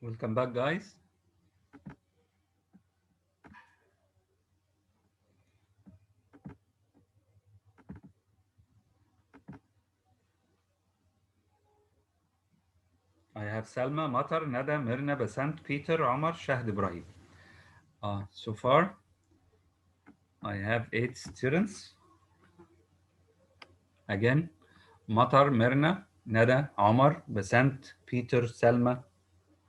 Welcome back, guys. I have Salma, Matar, Nada, Mirna, Basant, Peter, Omar, Shahd, Ibrahim. So far, I have 8 students. Again, Matar, Mirna, Nada, Omar, Basant, Peter, Salma,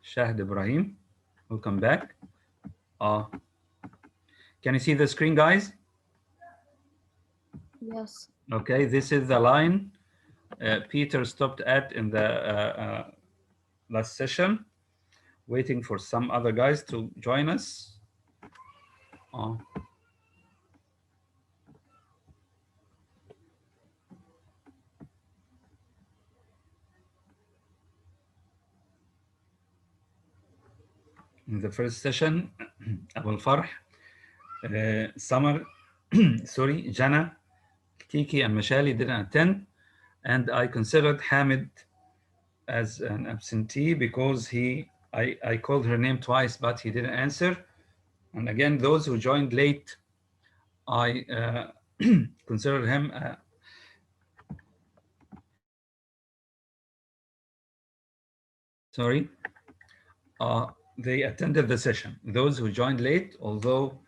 Shahd, Ibrahim. Welcome back. Can you see the screen, guys? Yes. Okay, this is the line Peter stopped at in the last session, waiting for some other guys to join us. In the first session, Abu Farh, Summer, sorry, Jana, Kiki, and Mashali didn't attend, and I considered Hamid as an absentee because I called her name twice, but he didn't answer. And again, those who joined late, I considered him sorry, they attended the session. Those who joined late, although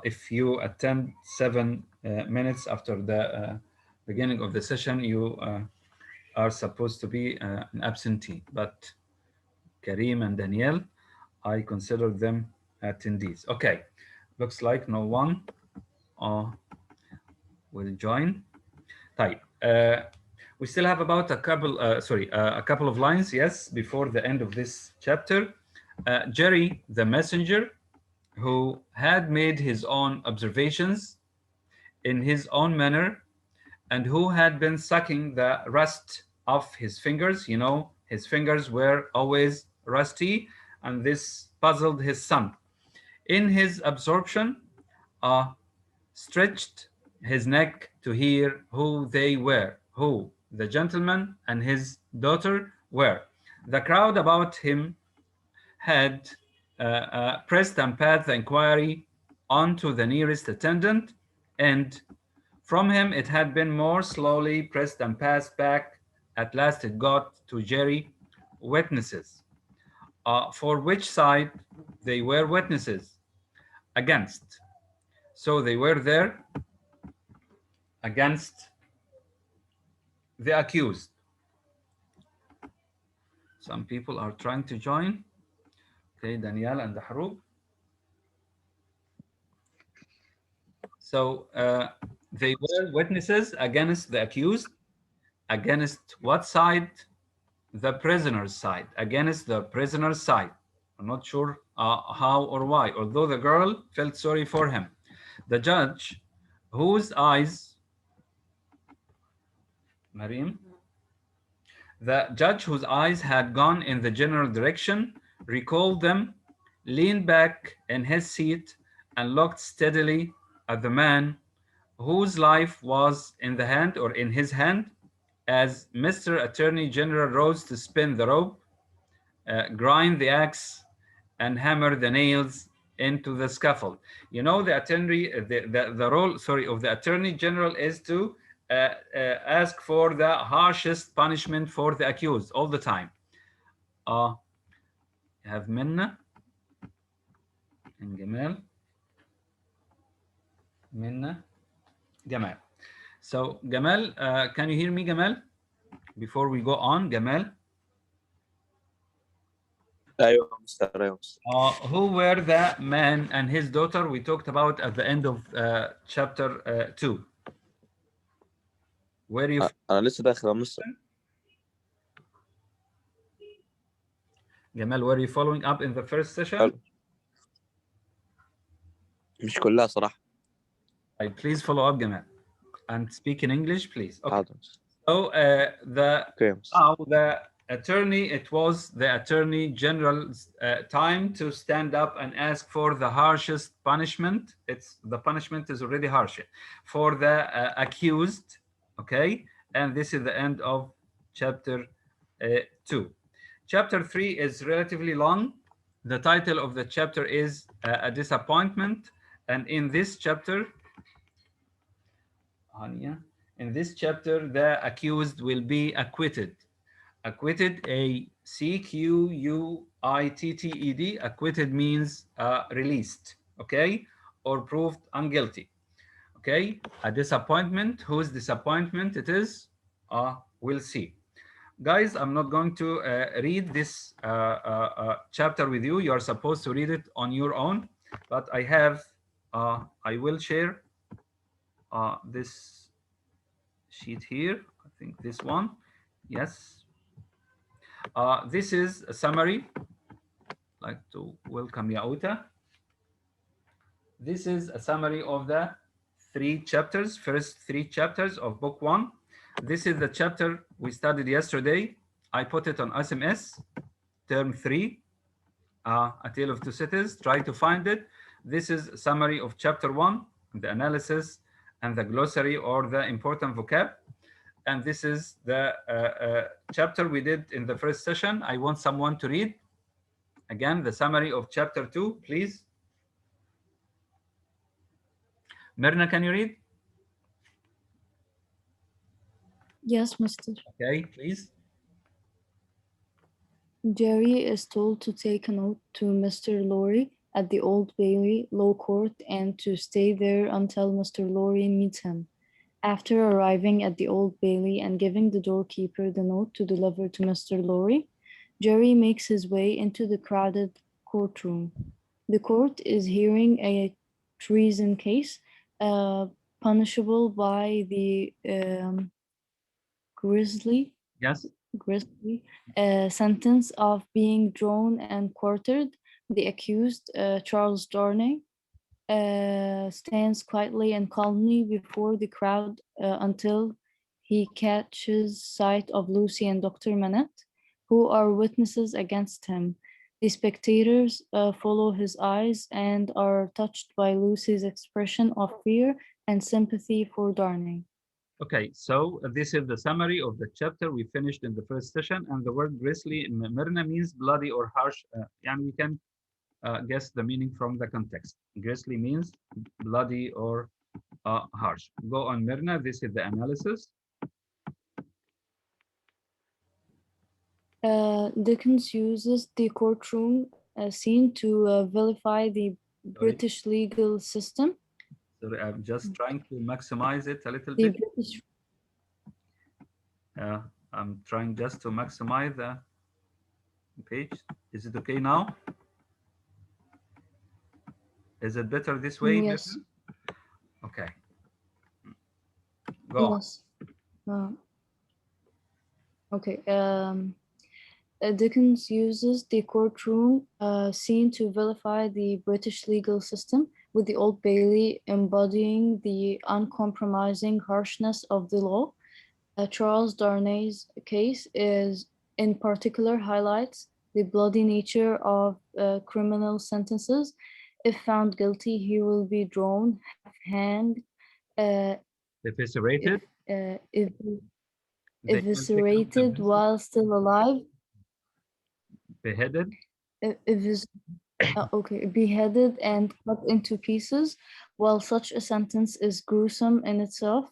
if you attend 7 minutes after the beginning of the session, you are supposed to be an absentee. But Kareem and Danielle, I consider them attendees. Okay, looks like no one will join. Type. We still have about a couple of lines, yes, before the end of this chapter. Jerry, the messenger, who had made his own observations in his own manner and who had been sucking the rust off his fingers. You know, his fingers were always rusty, and this puzzled his son. In his absorption, uh, stretched his neck to hear who they were, who the gentleman and his daughter were. The crowd about him had pressed and passed the inquiry on to the nearest attendant, and from him it had been more slowly pressed and passed back. At last it got to Jerry. Witnesses. For which side they were witnesses? Against. So they were there against the accused. Some people are trying to join. Okay, Danielle and Haroub. So they were witnesses against the accused. Against what side? The prisoner's side. Against the prisoner's side. I'm not sure how or why, although the girl felt sorry for him. The judge, whose eyes, Mariam, the judge whose eyes had gone in the general direction, recalled them, leaned back in his seat, and looked steadily at the man whose life was in the hand or in his hand as Mr. Attorney General rose to spin the rope, grind the axe, and hammer the nails into the scaffold. You know, the attorney, the role, sorry, of the Attorney General is to ask for the harshest punishment for the accused all the time. You have Minna and Gamal. Minna, Gamal. So Gamal, can you hear me, Gamal? Before we go on, Gamal. ايوه مستر ايوه مستر Who were the man and his daughter we talked about at the end of chapter 2? Where you? انا لسه داخل يا مستر. Gamal, were you following up in the first session? حلو. مش كلها صراحة. Please follow up, Gamal, and speak in English, please. Okay. حاضر. So the attorney, it was the Attorney General's time to stand up and ask for the harshest punishment. The punishment is already harsh for the accused. Okay, and this is the end of chapter 2. Chapter 3 is relatively long. The title of the chapter is A Disappointment. And in this chapter, Anya, in this chapter, the accused will be acquitted. Acquitted, ACQUITTED. Acquitted means released, okay, or proved unguilty. Okay, a disappointment. Whose disappointment it is? We'll see. Guys, I'm not going to read this chapter with you. You are supposed to read it on your own, but I will share this sheet here. I think this one. Yes. This is a summary. I'd like to welcome Yauta. This is a summary of the first three chapters of book one. This is the chapter we studied yesterday. I put it on SMS, term three, A Tale of Two Cities. Try to find it. This is a summary of chapter one, the analysis and the glossary or the important vocab. And this is the chapter we did in the first session. I want someone to read again the summary of chapter two, please. Myrna, can you read? Yes, Mister. Okay, please. Jerry is told to take a note to Mr. Lorry at the Old Bailey Law Court and to stay there until Mr. Lorry meets him. After arriving at the Old Bailey and giving the doorkeeper the note to deliver to Mr. Lorry, Jerry makes his way into the crowded courtroom. The court is hearing a treason case, punishable by the grisly Yes. sentence of being drawn and quartered. The accused, Charles Darnay, stands quietly and calmly before the crowd until he catches sight of Lucy and Dr. Manette, who are witnesses against him. The spectators follow his eyes and are touched by Lucy's expression of fear and sympathy for Darnay. Okay, so this is the summary of the chapter we finished in the first session, and the word grisly in Myrna means bloody or harsh. And we can guess the meaning from the context. Grisly means bloody or harsh. Go on, Myrna. This is the analysis. Dickens uses the courtroom scene to vilify the British legal system. Sorry, I'm just trying to maximize it a little The bit. British I'm trying just to maximize the page. Is it okay now? Is it better this way? Yes. Okay. Go Yes. Okay. Dickens uses the courtroom scene to vilify the British legal system, with the Old Bailey embodying the uncompromising harshness of the law. Charles Darnay's case is, in particular, highlights the bloody nature of criminal sentences. If found guilty, he will be drawn, hanged, Eviscerated. if They will take out the eviscerated vessel. while still alive, Beheaded. beheaded and cut into pieces. While such a sentence is gruesome in itself,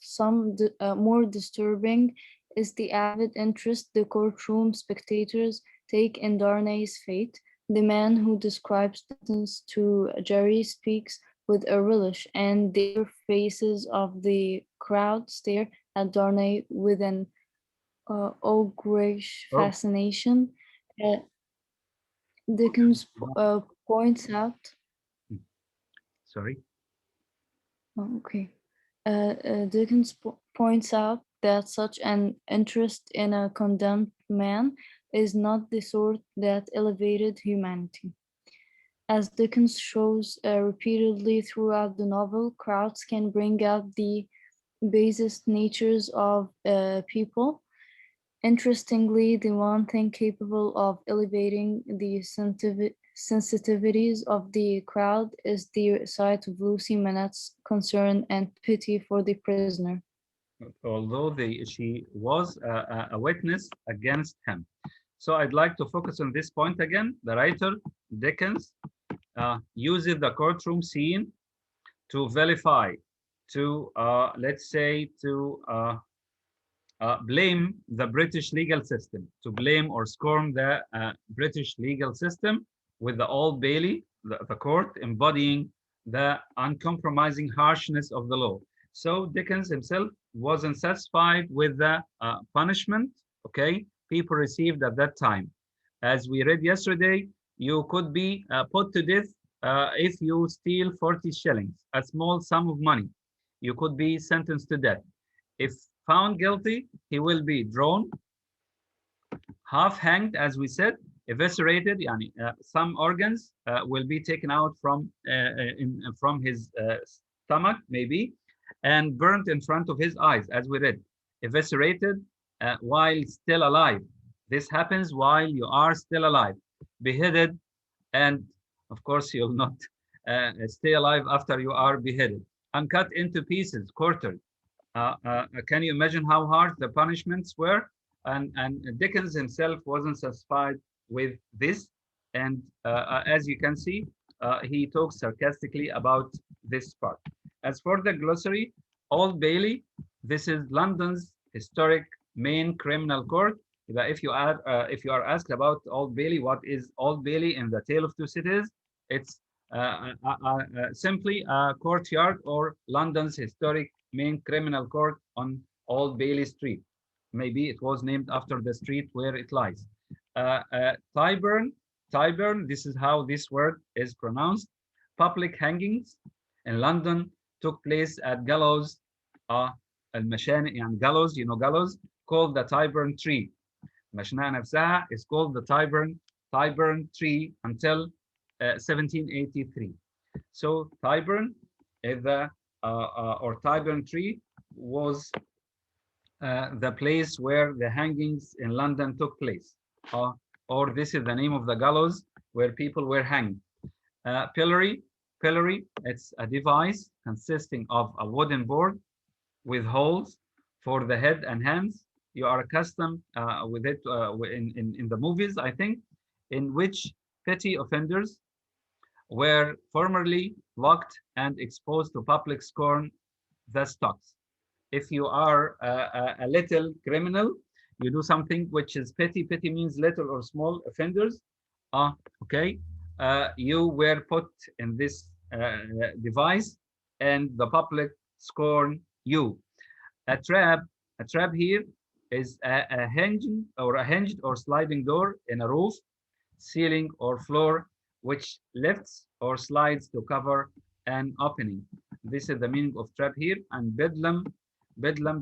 more disturbing is the avid interest the courtroom spectators take in Darnay's fate. The man who describes the sentence to Jerry speaks with a relish, and the eager faces of the crowd stare at Darnay with an ogreish fascination. Uh, Dickens points out. Sorry. Okay. Dickens points out that such an interest in a condemned man is not the sort that elevated humanity. As Dickens shows repeatedly throughout the novel, crowds can bring out the basest natures of people. Interestingly, the one thing capable of elevating the sensitivities of the crowd is the sight of Lucy Manette's concern and pity for the prisoner. Although she was a witness against him. So I'd like to focus on this point again. The writer, Dickens, uses the courtroom scene to vilify, to, let's say, to blame the British legal system, to blame or scorn the British legal system with the Old Bailey, the court, embodying the uncompromising harshness of the law. So Dickens himself wasn't satisfied with the punishment, okay, people received at that time. As we read yesterday, you could be put to death if you steal 40 shillings, a small sum of money. You could be sentenced to death. If found guilty, he will be drawn, half hanged, as we said, eviscerated. Some organs will be taken out from his stomach, maybe, and burnt in front of his eyes, as we read. Eviscerated while still alive. This happens while you are still alive. Beheaded, and of course, you'll not stay alive after you are beheaded. And cut into pieces, quartered. Can you imagine how hard the punishments were? And Dickens himself wasn't satisfied with this. And as you can see, he talks sarcastically about this part. As for the glossary, Old Bailey, this is London's historic main criminal court. If you are asked about Old Bailey, what is Old Bailey in the Tale of Two Cities? It's simply a courtyard or London's historic main criminal court on Old Bailey Street. Maybe it was named after the street where it lies. Tyburn, this is how this word is pronounced. Public hangings in London took place at gallows, المشانق يعني gallows, you know gallows, called the Tyburn tree. المشنقة نفسها is called the Tyburn tree until 1783. So Tyburn is the or Tyburn tree was the place where the hangings in London took place, or this is the name of the gallows where people were hanged. Pillory, it's a device consisting of a wooden board with holes for the head and hands. You are accustomed with it in the movies, I think, in which petty offenders were formerly locked and exposed to public scorn, the stocks. If you are a little criminal, you do something which is petty. Petty means little or small offenders. Okay. You were put in this device and the public scorn you. A trap here is a hinged or sliding door in a roof, ceiling, or floor, which lifts or slides to cover an opening. This is the meaning of trap here. And Bedlam,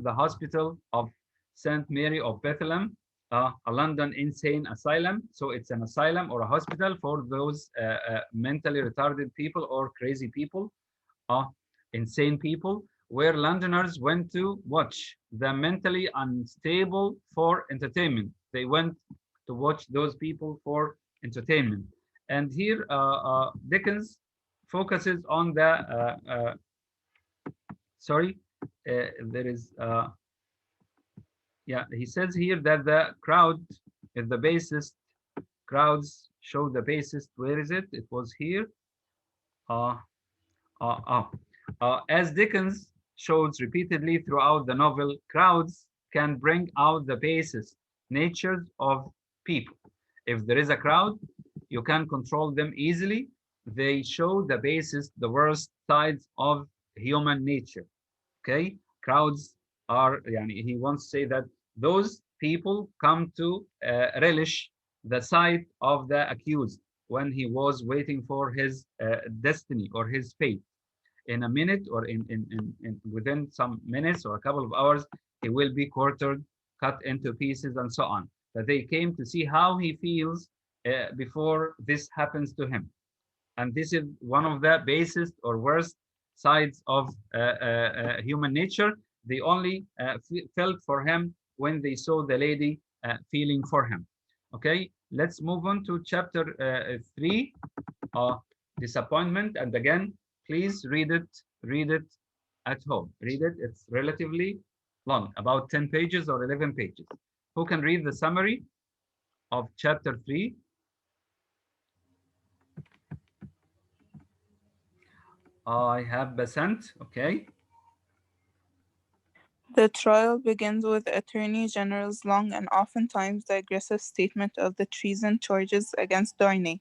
the hospital of St. Mary of Bethlehem, a London insane asylum. So it's an asylum or a hospital for those mentally retarded people or crazy people, insane people, where Londoners went to watch the mentally unstable for entertainment. They went to watch those people for entertainment. And here Dickens focuses on the, there is, he says here that the crowd is the bassist. Crowds show the bassist. Where is it? It was here. As Dickens shows repeatedly throughout the novel, crowds can bring out the basest natures of people. If there is a crowd, you can control them easily. They show the basest, the worst sides of human nature. Okay, crowds are, he wants to say that those people come to relish the sight of the accused when he was waiting for his destiny or his fate. In a minute or in within some minutes or a couple of hours, he will be quartered, cut into pieces, and so on. That they came to see how he feels before this happens to him. And this is one of the basest or worst sides of human nature. They only felt for him when they saw the lady feeling for him. Okay, let's move on to chapter 3, disappointment. And again, please read it at home. Read it. It's relatively long, about 10 pages or 11 pages. Who can read the summary of chapter 3. I have Basant. Okay. The trial begins with the Attorney General's long and oftentimes digressive statement of the treason charges against Darnay.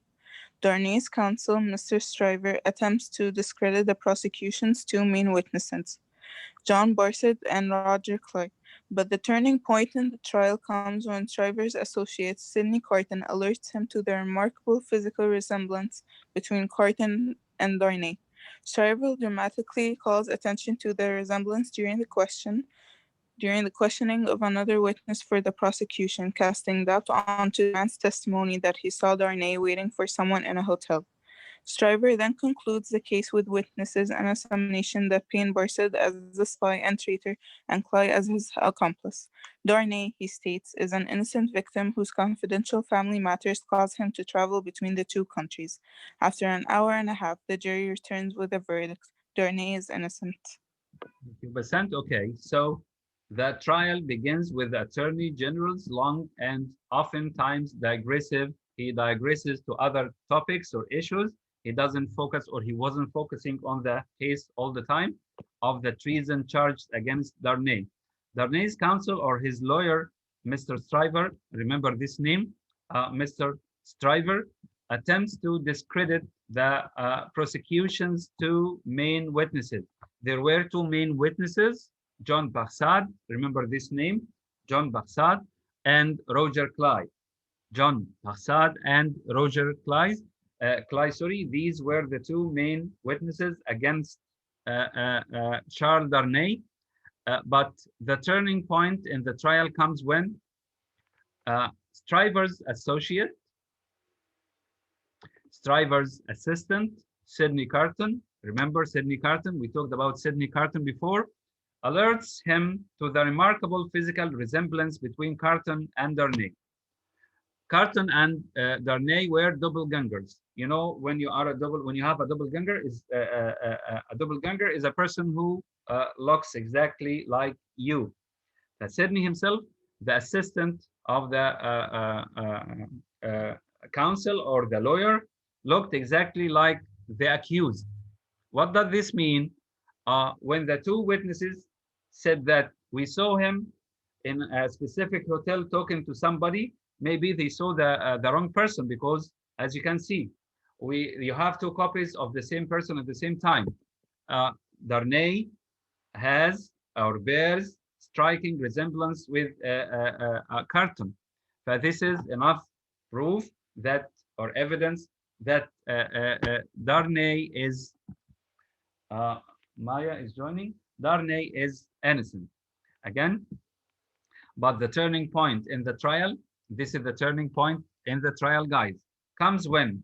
Darnay's counsel, Mr. Stryver, attempts to discredit the prosecution's two main witnesses, John Barsett and Roger Clark. But the turning point in the trial comes when Stryver's associate, Sidney Carton, alerts him to the remarkable physical resemblance between Carton and Darnay. Stryver dramatically calls attention to the resemblance during the questioning of another witness for the prosecution, casting doubt onto the man's testimony that he saw Darnay waiting for someone in a hotel. Stryver then concludes the case with witnesses and a summation that Payne Barsett as a spy and traitor and Cly as his accomplice. Darnay, he states, is an innocent victim whose confidential family matters cause him to travel between the two countries. After an hour and a half, the jury returns with a verdict. Darnay is innocent. 50%. Okay, so the trial begins with the Attorney General's long and oftentimes digressive. He digresses to other topics or issues. He doesn't focus, or he wasn't focusing on the case all the time of the treason charged against Darnay. Darnay's counsel or his lawyer, Mr. Stryver, remember this name, Mr. Stryver, attempts to discredit the prosecution's two main witnesses. There were two main witnesses, John Barsad, remember this name, John Barsad, and Roger Cly. John Barsad and Roger Cly, these were the two main witnesses against Charles Darnay. But the turning point in the trial comes when Stryver's assistant, Sidney Carton, remember Sidney Carton? We talked about Sidney Carton before, alerts him to the remarkable physical resemblance between Carton and Darnay. Carton and Darnay were doppelgangers. You know, when you have a doppelganger, a doppelganger is a person who looks exactly like you. Sidney himself, the assistant of the counsel or the lawyer, looked exactly like the accused. What does this mean? When the two witnesses said that we saw him in a specific hotel talking to somebody, maybe they saw the wrong person, because as you can see, you have two copies of the same person at the same time. Darnay has or bears striking resemblance with Carton. But this is enough proof that, or evidence that Darnay is Maya is joining. Darnay is innocent. Again, but the turning point in the trial, this is the turning point in the trial, guys, comes when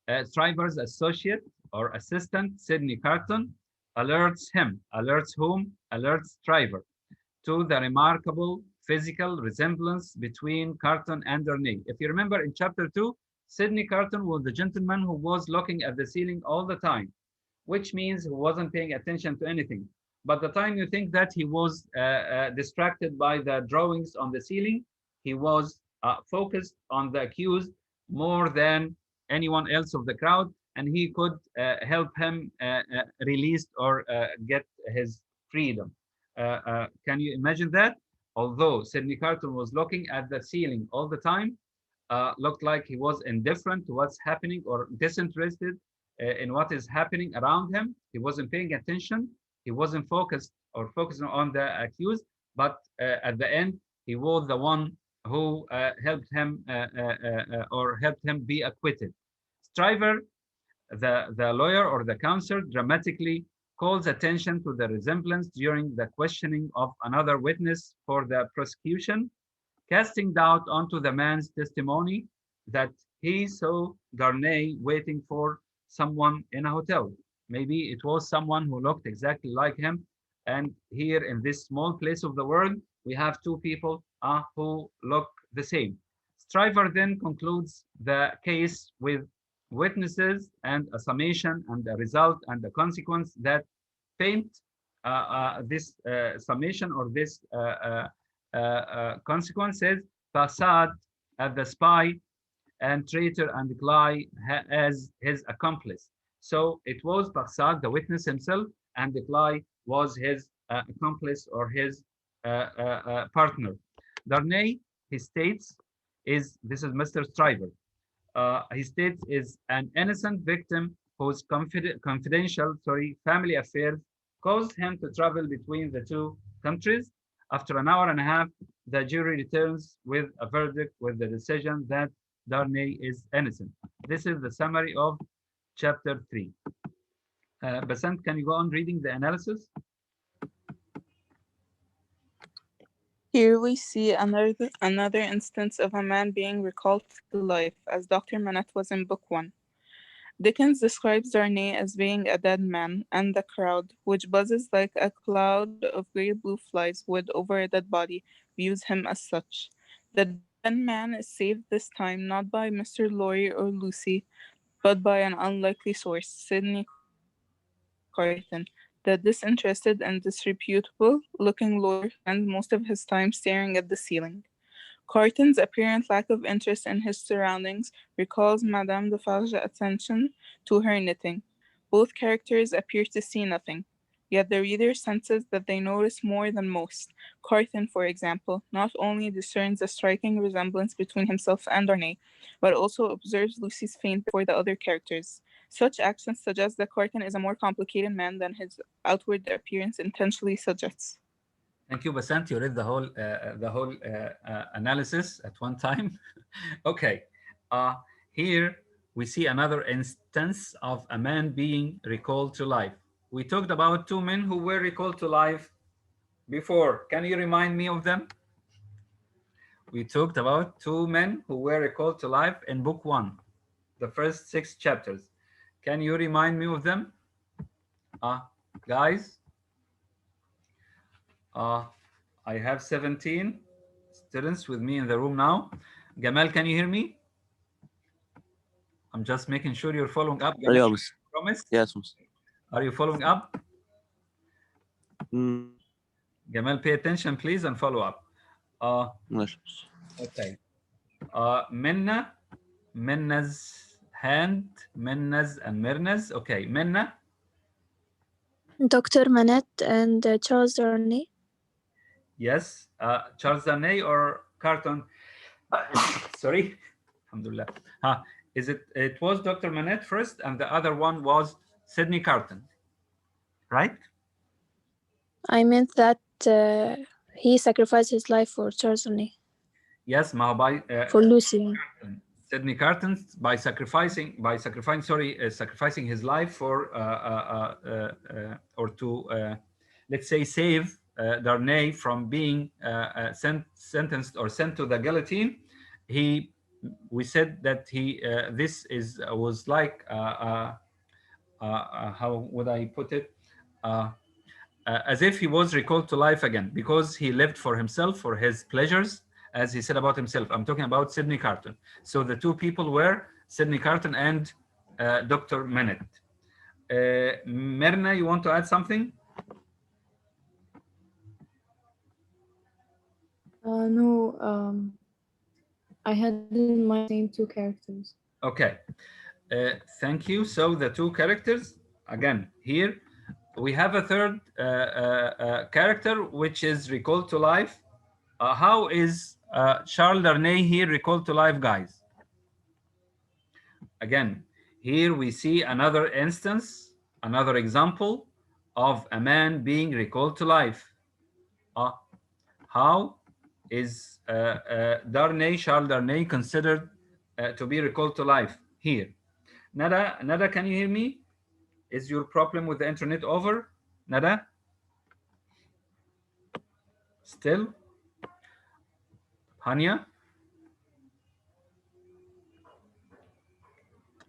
Stryver's associate or assistant, Sidney Carton, alerts whom? Alerts Stryver to the remarkable physical resemblance between Carton and Darnay. If you remember in chapter 2, Sidney Carton was the gentleman who was looking at the ceiling all the time, which means he wasn't paying attention to anything. But the time you think that he was distracted by the drawings on the ceiling, he was focused on the accused more than anyone else of the crowd, and he could help him release or get his freedom. Can you imagine that? Although Sidney Carton was looking at the ceiling all the time, looked like he was indifferent to what's happening or disinterested in what is happening around him. He wasn't paying attention. He wasn't focused or focusing on the accused, but at the end, he was the one who helped him or helped him be acquitted. Stryver, the lawyer or the counsel, dramatically calls attention to the resemblance during the questioning of another witness for the prosecution, casting doubt onto the man's testimony that he saw Darnay waiting for someone in a hotel. Maybe it was someone who looked exactly like him. And here in this small place of the world, we have two people who look the same. Stryver then concludes the case with witnesses and a summation and a result and a consequence that paint this summation or this consequences. Barsad as the spy and traitor and Clay as his accomplice. So it was Barsac, the witness himself, and Clay was his accomplice or his partner. Darnay, he states, this is Mr. Stryver. He states is an innocent victim whose confidential family affairs caused him to travel between the two countries. After an hour and a half, the jury returns with a verdict with the decision that Darnay is innocent. This is the summary of chapter 3. Basant, can you go on reading the analysis? Here we see another instance of a man being recalled to life, as Dr. Manette was in Book 1. Dickens describes Darnay as being a dead man, and the crowd, which buzzes like a cloud of grey blue flies would over a dead body, views him as such. The dead man is saved this time not by Mr. Lorry or Lucy, but by an unlikely source, Sidney Carton, the disinterested and disreputable-looking lawyer who spends most of his time staring at the ceiling. Carton's apparent lack of interest in his surroundings recalls Madame Defarge's attention to her knitting. Both characters appear to see nothing, yet the reader senses that they notice more than most. Carton, for example, not only discerns a striking resemblance between himself and Darnay, but also observes Lucy's faint before the other characters. Such actions suggest that Carton is a more complicated man than his outward appearance intentionally suggests. Thank you, Basant. You read the whole analysis at one time. Okay. Uh, Here we see another instance of a man being recalled to life. We talked about two men who were recalled to life before. Can you remind me of them? We talked about two men who were recalled to life in Book 1, the first 6 chapters. Can you remind me of them? Guys, I have 17 students with me in the room now. Gamal, can you hear me? I'm just making sure you're following up. Gamal, ايوه مستر. promise? Yes مستر. Are you following up? مم. Gamal, pay attention, please, and follow up. ماشي مستر. Okay. Minna's hand, Minna's and Myrna's. Okay, Minna. Dr. Manette and Charles Darnay. Yes. Charles Darnay or Carton? Sorry. Alhamdulillah. It was Dr. Manette first, and the other one was Sidney Carton, right? I meant that he sacrificed his life for Charles Darnay. Yes, For Lucy. Sidney Carton sacrificing his life for or to let's say save Darnay from being sentenced or sent to the guillotine. We said that was like how would I put it? As if he was recalled to life again because he lived for himself, for his pleasures, as he said about himself. I'm talking about Sidney Carton. So the two people were Sidney Carton and Dr. Manette. Myrna, you want to add something? No, I had in my same two characters. Okay. Thank you. So the two characters, again, here we have a third character which is recalled to life. How is Charles Darnay here recalled to life, guys? Again, here we see another instance, another example of a man being recalled to life. How is Charles Darnay considered to be recalled to life here? Nada, can you hear me? Is your problem with the internet over? Nada? Still? Hania?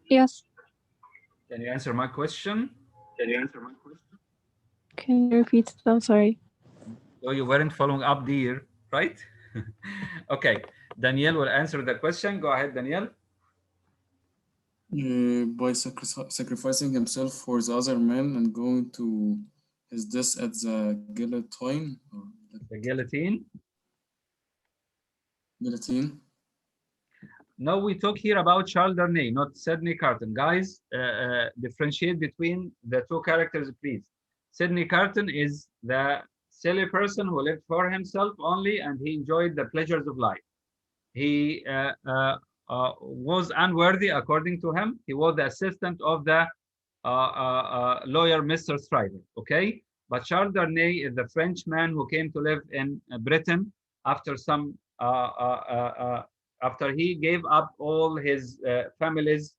Yes. Can you answer my question? Can you repeat it? I'm sorry. So you weren't following up, dear, right? Okay, Danielle will answer the question. Go ahead, Danielle. By sacrificing himself for the other man and going to his death at the guillotine. The guillotine. Guillotine. Now we talk here about Chaldernay, not Sidney Carton. Guys, differentiate between the two characters, please. Sidney Carton is the silly person who lived for himself only and he enjoyed the pleasures of life. He was unworthy, according to him. He was the assistant of the lawyer, Mr. Stryver. Okay, but Charles Darnay is the Frenchman who came to live in Britain after some after he gave up all his family's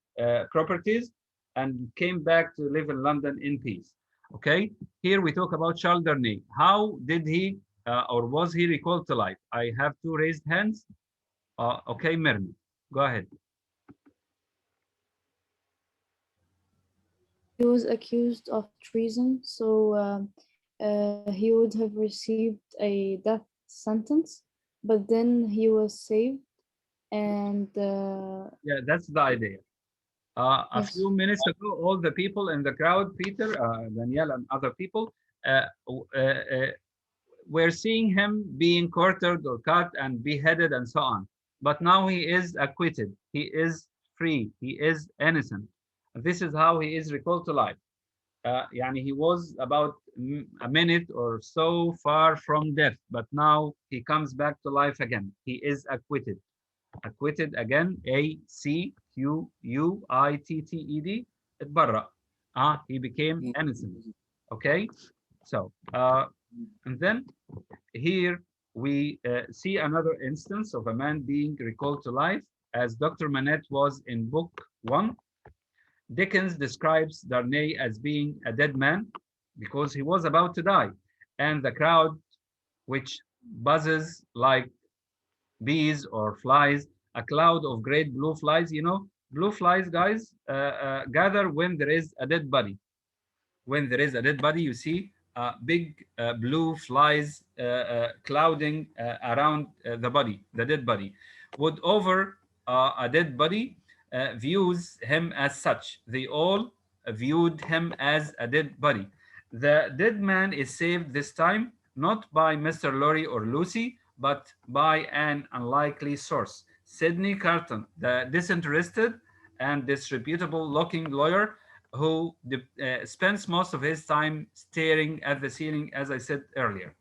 properties and came back to live in London in peace. Okay, here we talk about Charles Darnay. How did he or was he recalled to life? I have two raised hands. Okay, Mirna, go ahead. He was accused of treason, so he would have received a death sentence, but then he was saved, and Yeah, that's the idea. A yes, few minutes ago, all the people in the crowd, Peter, Danielle, and other people, were seeing him being quartered or cut and beheaded and so on. But now he is acquitted. He is free. He is innocent. This is how he is recalled to life. يعني he was about a minute or so far from death, but now he comes back to life again. He is acquitted. Acquitted again. ACQUITTED. اتبرأ. He became innocent. Okay. So, and then here we see another instance of a man being recalled to life, as Dr. Manette was in book 1. Dickens describes Darnay as being a dead man because he was about to die, and the crowd, which buzzes like bees or flies, a cloud of great blue flies. You know, blue flies, guys, gather when there is a dead body. When there is a dead body, you see big blue flies clouding around the body, the dead body. Would over a dead body views him as such. They all viewed him as a dead body. The dead man is saved this time not by Mr. Lorry or Lucy, but by an unlikely source. Sidney Carton, the disinterested and disreputable looking lawyer who spends most of his time staring at the ceiling, as I said earlier.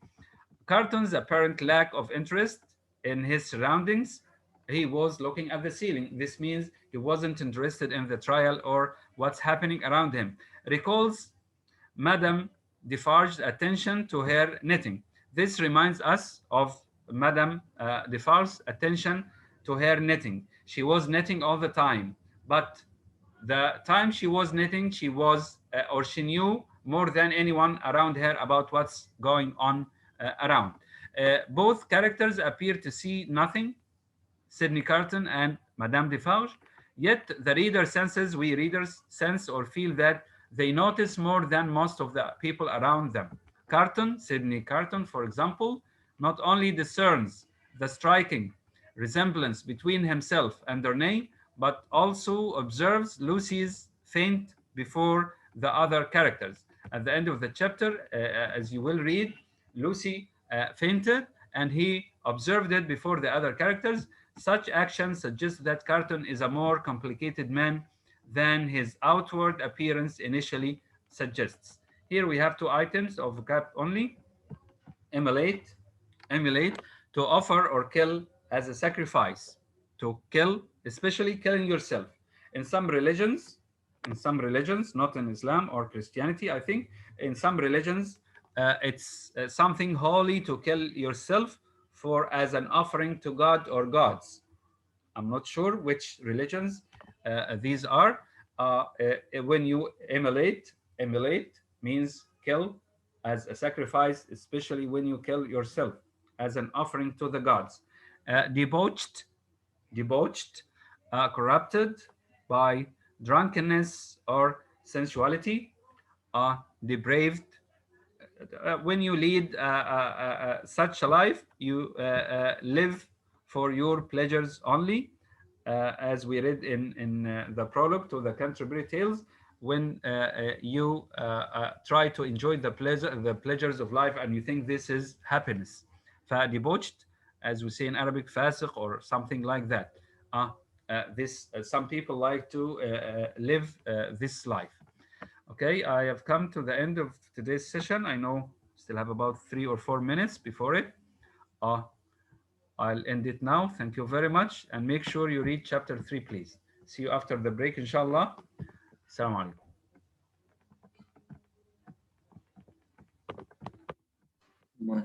Carton's apparent lack of interest in his surroundings, he was looking at the ceiling. This means he wasn't interested in the trial or what's happening around him. Recalls Madame Defarge's attention to her knitting. This reminds us of Madame Defarge's attention to her knitting. She was knitting all the time, but the time she was knitting, she was or she knew more than anyone around her about what's going on around. Both characters appear to see nothing, Sidney Carton and Madame Defarge, yet the reader senses, we readers sense or feel that they notice more than most of the people around them. Carton, Sidney Carton, for example, not only discerns the striking resemblance between himself and Darnay, but also observes Lucy's faint before the other characters. At the end of the chapter, as you will read, Lucy fainted and he observed it before the other characters. Such actions suggest that Carton is a more complicated man than his outward appearance initially suggests. Here we have two items of vocab only: emulate, emulate, to offer or kill as a sacrifice, to kill, especially killing yourself. In some religions, not in Islam or Christianity, I think, in some religions, it's something holy to kill yourself for as an offering to God or gods. I'm not sure which religions these are. When you emulate means kill as a sacrifice, especially when you kill yourself as an offering to the gods. Debauched, corrupted by drunkenness or sensuality. Depraved, when you lead such a life, you live for your pleasures only, as we read in the prologue to the Canterbury Tales, when you try to enjoy the pleasures of life, and you think this is happiness. فدebauched, as we say in Arabic, فاسق or something like that. this. Some people like to live this life. Okay, I have come to the end of today's session. I know still have about 3 or 4 minutes before it. Uh, I'll end it now. Thank you very much. And make sure you read chapter 3, please. See you after the break, inshallah. Assalamu alaikum. Bye.